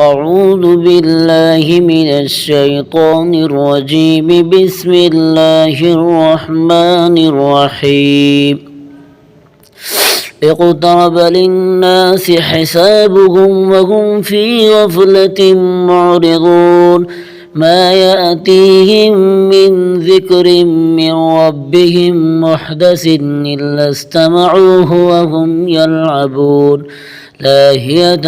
أعوذ بالله من الشيطان الرجيم. بسم الله الرحمن الرحيم. اقترب للناس حسابهم وهم في غفلة معرضون. ما يأتيهم من ذكر من ربهم محدث إلا استمعوه وهم يلعبون لاهية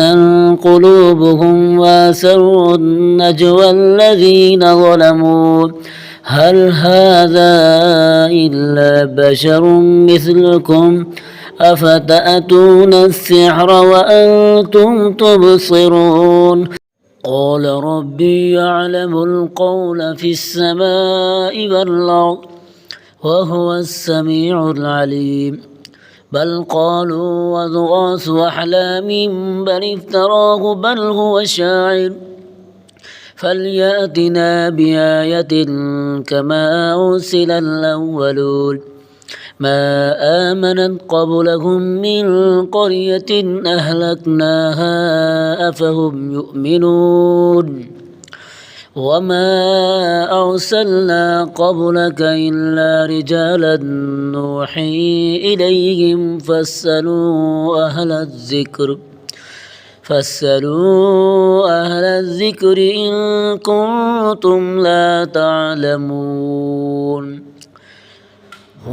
قلوبهم وأسروا النجوى الذين ظلموا هل هذا إلا بشر مثلكم أفتأتون السحر وأنتم تبصرون. قال ربي يعلم القول في السماء والأرض وهو السميع العليم. بل قالوا أضغاث أحلام بل افتراه بل هو شاعر فليأتنا بآية كما أرسل الأولون. ما آمنت قبلهم من قرية أهلكناها أفهم يؤمنون. وما أرسلنا قبلك إلا رجالا نوحي إليهم فاسألوا أهل الذكر إن كنتم لا تعلمون.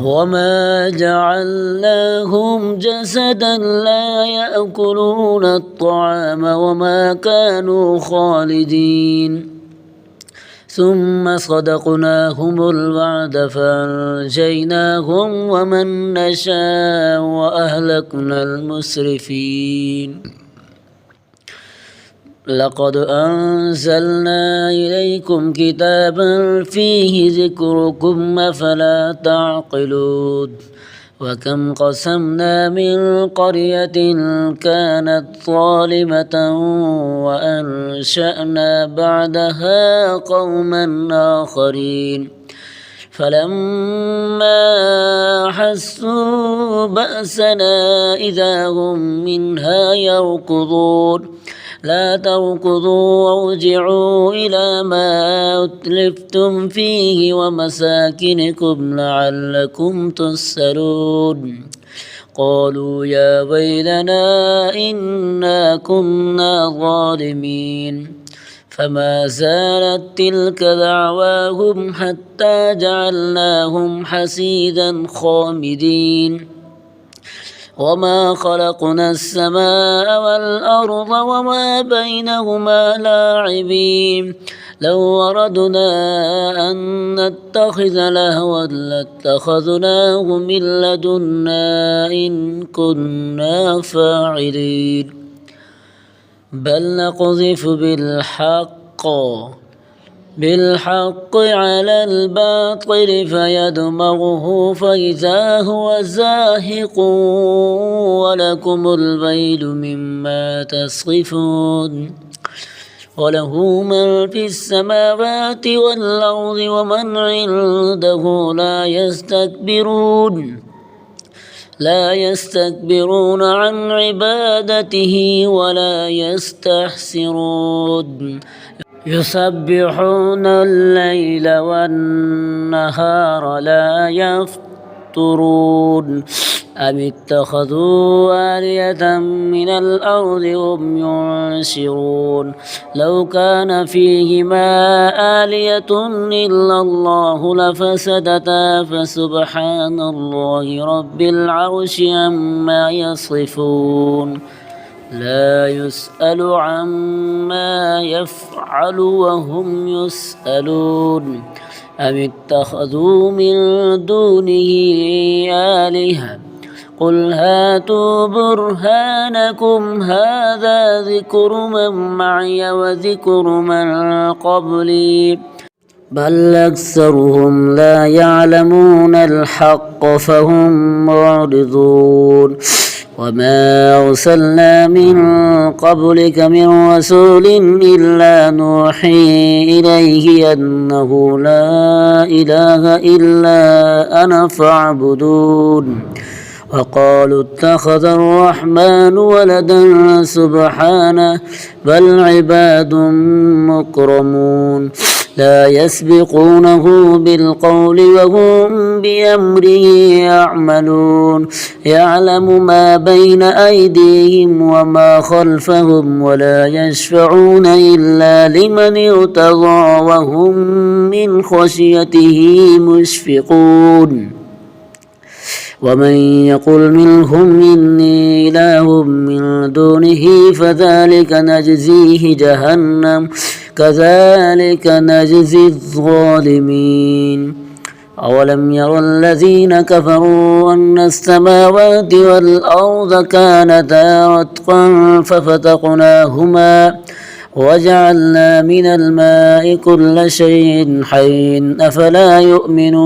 وما جعلناهم جسدا لا يأكلون الطعام وما كانوا خالدين. ثم صدقناهم الوعد فأنجيناهم ومن نشاء وأهلكنا المسرفين. لقد أنزلنا إليكم كتابا فيه ذكركم أفلا تعقلون. وكم قسمنا من قرية كانت ظالمة وأنشأنا بعدها قوما آخرين فلما حسوا بأسنا إذا هم منها يركضون. لا تركضوا وارجعوا إلى ما أتلفتم فيه ومساكنكم لعلكم تسألون. قالوا يا ويلنا إنا كنا ظالمين. فما زالت تلك دعواهم حتى جعلناهم حصيدا خامدين. وما خلقنا السماء والأرض وما بينهما لاعبين. لو أردنا أن نتخذ لهوا لاتخذناه من لدنا إن كنا فاعلين. بل نقذف بالحق على الباطل فيدمغه فإذا هو زاهق ولكم الويل مما تصفون. وله من في السماوات والأرض ومن عنده لا يستكبرون عن عبادته ولا يستحسرون. يسبحون الليل والنهار لا يفترون. أم اتخذوا آلهة من الأرض هم ينشرون. لو كان فيهما آلهة إلا الله لفسدتا فسبحان الله رب العرش عما يصفون. لا يسأل عما يفعل وهم يسألون. أم اتخذوا من دونه آلهة قل هاتوا برهانكم هذا ذكر من معي وذكر من قبلي بل أكثرهم لا يعلمون الحق فهم معرضون. وما أرسلنا من قبلك من رسول إلا نوحي إليه أنه لا إله إلا أنا فاعبدون. وقالوا اتخذ الرحمن ولدا سبحانه بل عباد مكرمون لا يسبقونه بالقول وهم بأمره يعملون يعلم ما بين أيديهم وما خلفهم ولا يشفعون إلا لمن ارتضى وهم من خشيته مشفقون ومن يقل منهم إني إله من دونه فذلك نجزيه جهنم كذلك نجزي الظالمين أولم ير الذين كفروا أن السماوات والأرض كانتا رتقا ففتقناهما وجعلنا من الماء كل شيء حي أفلا يؤمنون